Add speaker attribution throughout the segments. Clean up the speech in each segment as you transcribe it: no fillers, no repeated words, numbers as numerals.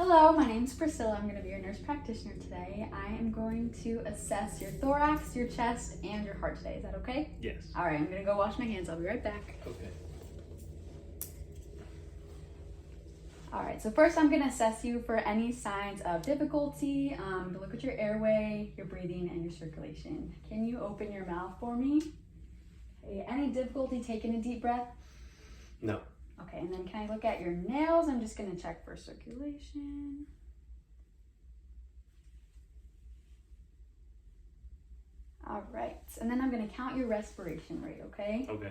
Speaker 1: Hello, my name's Priscilla. I'm going to be your nurse practitioner today. I am going to assess your thorax, your chest, and your heart today. Is that okay?
Speaker 2: Yes.
Speaker 1: All right, I'm going to go wash my hands. I'll be right back.
Speaker 2: Okay.
Speaker 1: All right, so first I'm going to assess you for any signs of difficulty. Look at your airway, your breathing, and your circulation. Can you open your mouth for me? Okay, any difficulty taking a deep breath?
Speaker 2: No.
Speaker 1: Okay, and then can I look at your nails? I'm just going to check for circulation. All right, and then I'm going to count your respiration rate, okay?
Speaker 2: Okay.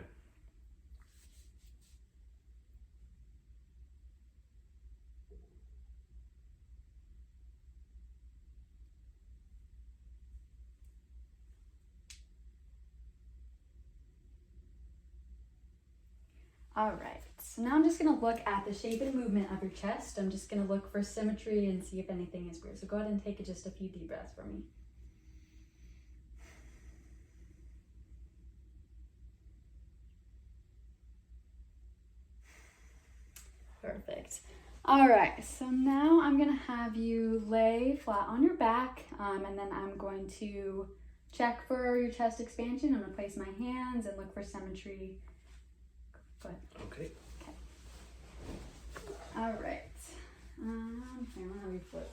Speaker 1: All right, so now I'm just going to look at the shape and movement of your chest. I'm just going to look for symmetry and see if anything is weird. So go ahead and take just a few deep breaths for me. Perfect. All right, so now I'm going to have you lay flat on your back, and then I'm going to check for your chest expansion. I'm going to place my hands and look for symmetry. Go ahead.
Speaker 2: Okay.
Speaker 1: All right. Here, I'm gonna have you flip.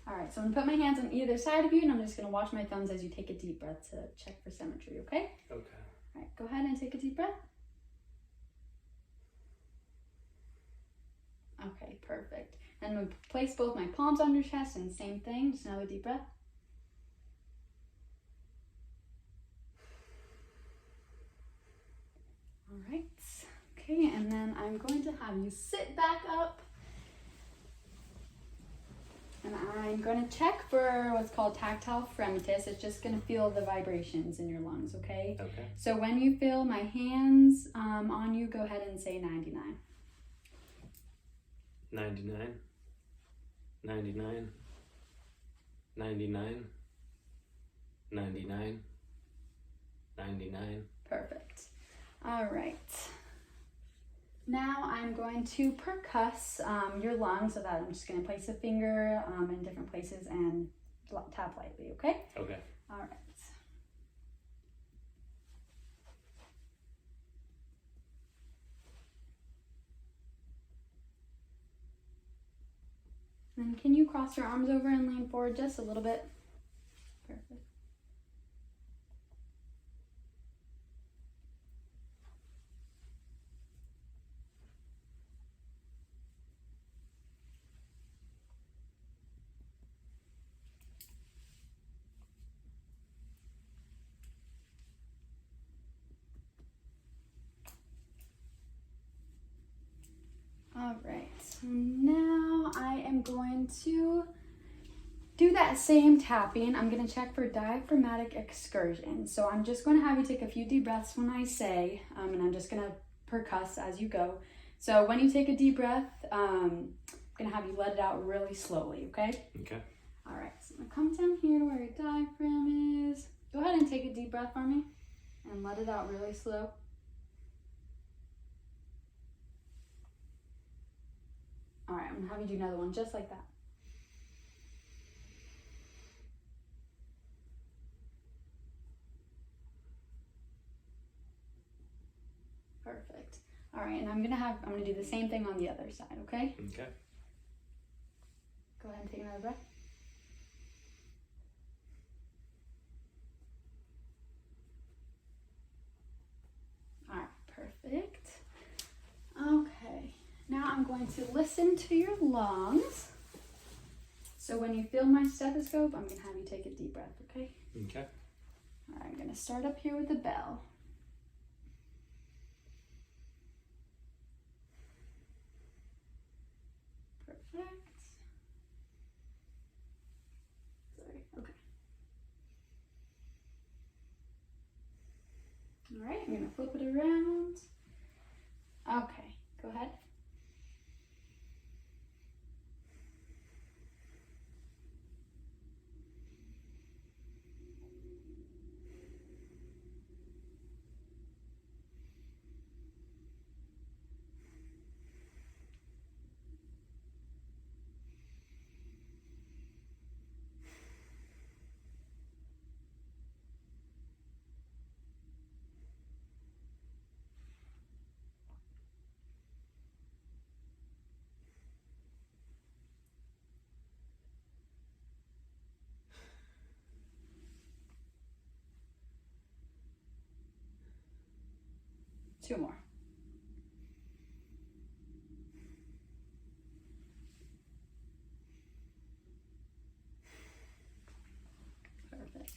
Speaker 1: All right, so I'm gonna put my hands on either side of you, and I'm just gonna watch my thumbs as you take a deep breath to check for symmetry. Okay?
Speaker 2: Okay.
Speaker 1: All right. Go ahead and take a deep breath. Okay, perfect. And I'm gonna place both my palms on your chest, and same thing. Just another deep breath. All right, okay, and then I'm going to have you sit back up, and I'm going to check for what's called tactile fremitus. It's just going to feel the vibrations in your lungs, okay?
Speaker 2: Okay.
Speaker 1: So when you feel my hands on you, go ahead and say 99.
Speaker 2: 99. 99. 99. 99. 99.
Speaker 1: Perfect. All right. Now I'm going to percuss your lungs, so that I'm just going to place a finger in different places and tap lightly, okay?
Speaker 2: Okay.
Speaker 1: All right. Then can you cross your arms over and lean forward just a little bit? Perfect. All right, so now I am going to do that same tapping. I'm going to check for diaphragmatic excursion. So I'm just going to have you take a few deep breaths when I say, and I'm just going to percuss as you go. So when you take a deep breath, I'm going to have you let it out really slowly, okay?
Speaker 2: Okay.
Speaker 1: All right, so I'm going to come down here to where your diaphragm is. Go ahead and take a deep breath for me and let it out really slow. All right, I'm gonna have you do another one just like that. Perfect. All right, and I'm gonna do the same thing on the other side, okay?
Speaker 2: Okay.
Speaker 1: Go ahead and take another breath. All right, perfect. Okay. Now I'm going to listen to your lungs. So when you feel my stethoscope, I'm going to have you take a deep breath, okay?
Speaker 2: Okay.
Speaker 1: All right, I'm going to start up here with the bell. Perfect. Sorry, okay. All right, I'm going to flip it around. Okay, go ahead. 2 more. Perfect.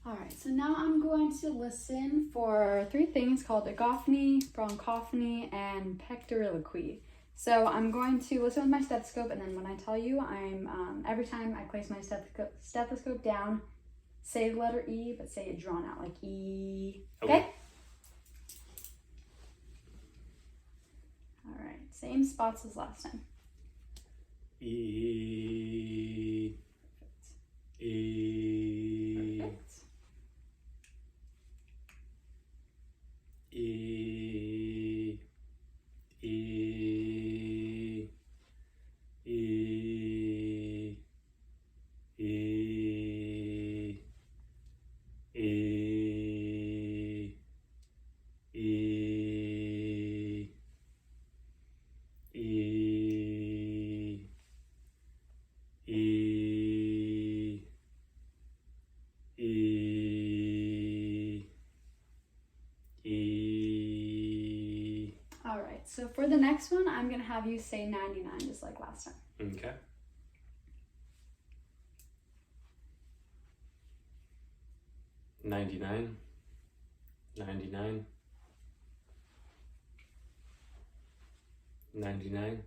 Speaker 1: All right, so now I'm going to listen for 3 things called agophony, bronchophony, and pectoriloquy. So I'm going to listen with my stethoscope, and then when I tell you, every time I place my stethoscope down, say the letter E, but say it drawn out, like E. Okay? All right, same spots as last time.
Speaker 2: E.
Speaker 1: Perfect.
Speaker 2: E.
Speaker 1: Perfect.
Speaker 2: E. E. E. E. E. E. E. E. E. E.
Speaker 1: All right, so for the next one, I'm gonna have you say 99, just like last time.
Speaker 2: Okay. 99. 99. 99.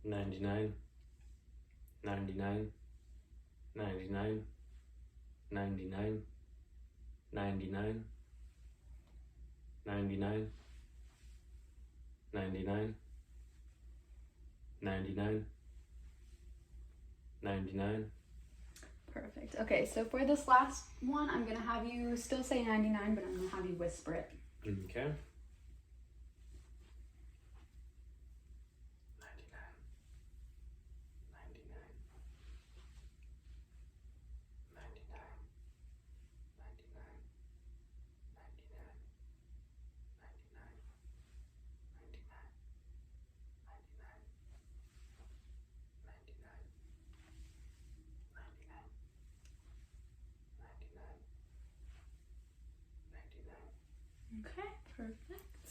Speaker 2: 99. 99. 99. 99. 99. 99. 99. 99. 99.
Speaker 1: Perfect. Okay, so for this last one, I'm gonna have you still say 99, but I'm gonna have you whisper it.
Speaker 2: Okay. 99. 99. 99. 99. 99. 99. 99. 99. 99. 99. 99.
Speaker 1: Okay, perfect.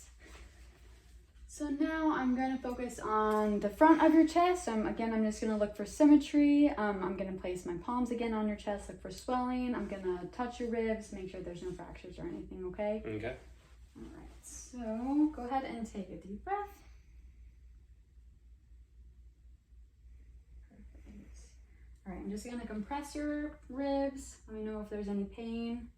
Speaker 1: So now I'm going to focus on the front of your chest. Again, I'm just going to look for symmetry. I'm going to place my palms again on your chest, look for swelling. I'm going to touch your ribs, make sure there's no fractures or anything, okay?
Speaker 2: Okay.
Speaker 1: All right, so go ahead and take a deep breath. Perfect. All right, I'm just going to compress your ribs. Let me know if there's any pain.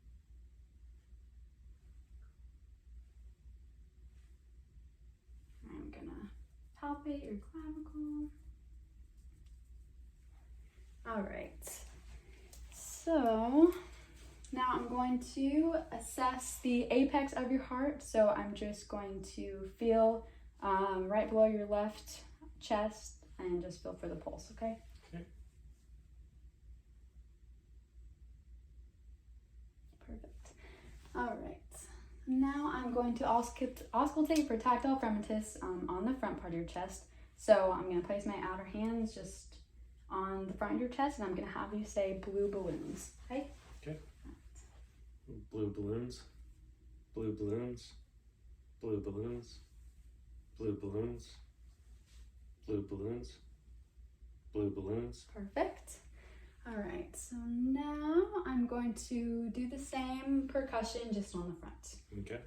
Speaker 1: I'm gonna palpate your clavicle. All right, so now I'm going to assess the apex of your heart. So I'm just going to feel right below your left chest and just feel for the pulse, okay?
Speaker 2: Okay.
Speaker 1: Perfect. All right. Now I'm going to auscultate for tactile fremitus on the front part of your chest. So I'm going to place my outer hands just on the front of your chest, and I'm going to have you say blue balloons. Okay?
Speaker 2: Okay. Blue balloons. Blue balloons. Blue balloons. Blue balloons. Blue balloons. Blue balloons.
Speaker 1: Perfect. All right. So now I'm going to do the same percussion just on the front.
Speaker 2: Okay.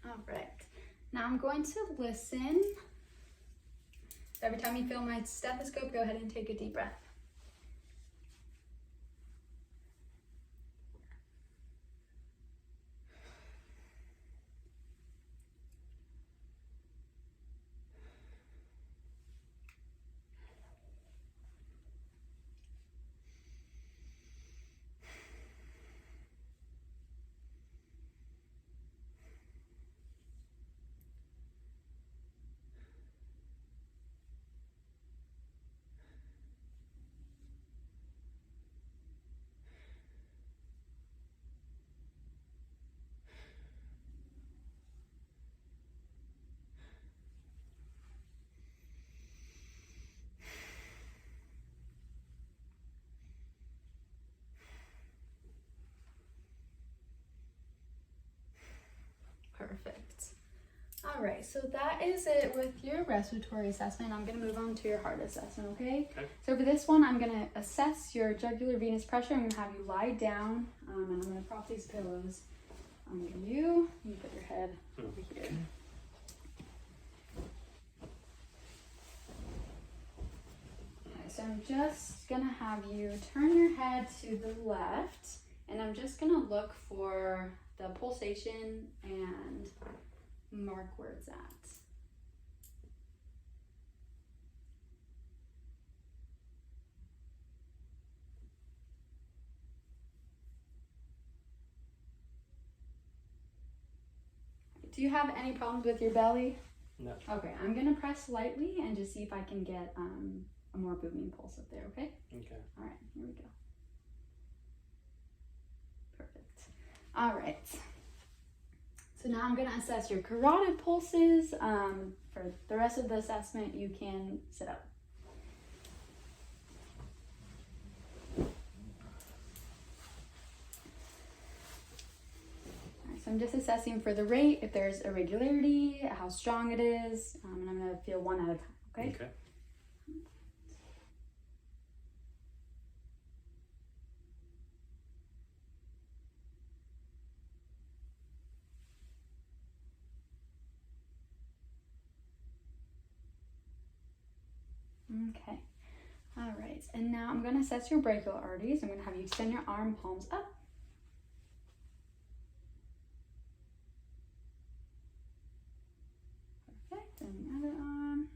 Speaker 1: All right. Now I'm going to listen. So every time you feel my stethoscope, go ahead and take a deep breath. All right, so that is it with your respiratory assessment. I'm gonna move on to your heart assessment, okay?
Speaker 2: Okay.
Speaker 1: So for this one, I'm gonna assess your jugular venous pressure. I'm gonna have you lie down, and I'm gonna prop these pillows under you. You put your head over here. Okay, so I'm just gonna have you turn your head to the left, and I'm just gonna look for the pulsation and mark where it's at. Do you have any problems with your belly?
Speaker 2: No.
Speaker 1: Okay, I'm gonna press lightly and just see if I can get a more booming pulse up there, okay?
Speaker 2: Okay.
Speaker 1: All right, here we go. Perfect. All right. So now I'm gonna assess your carotid pulses. For the rest of the assessment, you can sit up. So I'm just assessing for the rate, if there's irregularity, how strong it is, and I'm gonna feel one at a time, okay?
Speaker 2: Okay.
Speaker 1: Okay. All right, and now I'm gonna assess your brachial arteries. I'm gonna have you extend your arm palms up. Perfect, and the other arm.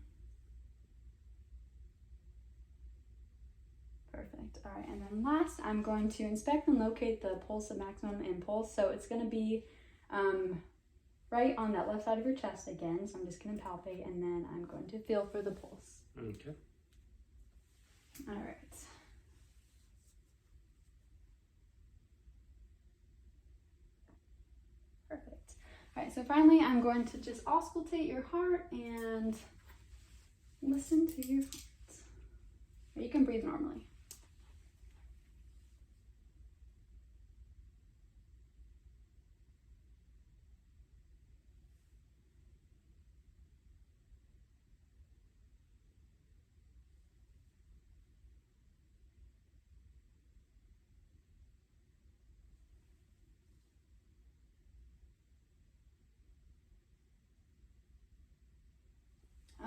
Speaker 1: Perfect. All right, and then last, I'm going to inspect and locate the pulse of maximum impulse. So it's going to be right on that left side of your chest again. So I'm just going to palpate, and then I'm going to feel for the pulse.
Speaker 2: Okay.
Speaker 1: All right. Perfect. All right, so finally, I'm going to just auscultate your heart and listen to your heart. You can breathe normally.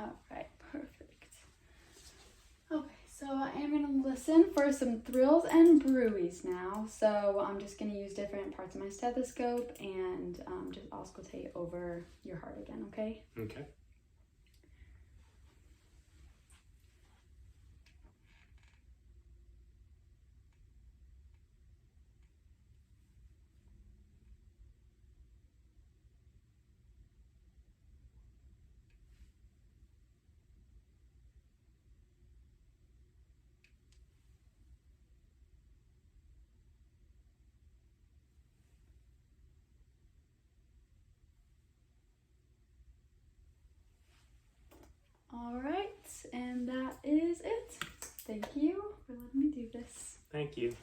Speaker 1: All right, perfect. Okay, so I am going to listen for some thrills and bruits now. So I'm just going to use different parts of my stethoscope and just auscultate over your heart again, okay?
Speaker 2: Okay.
Speaker 1: All right, and that is it. Thank you for letting me do this.
Speaker 2: Thank you.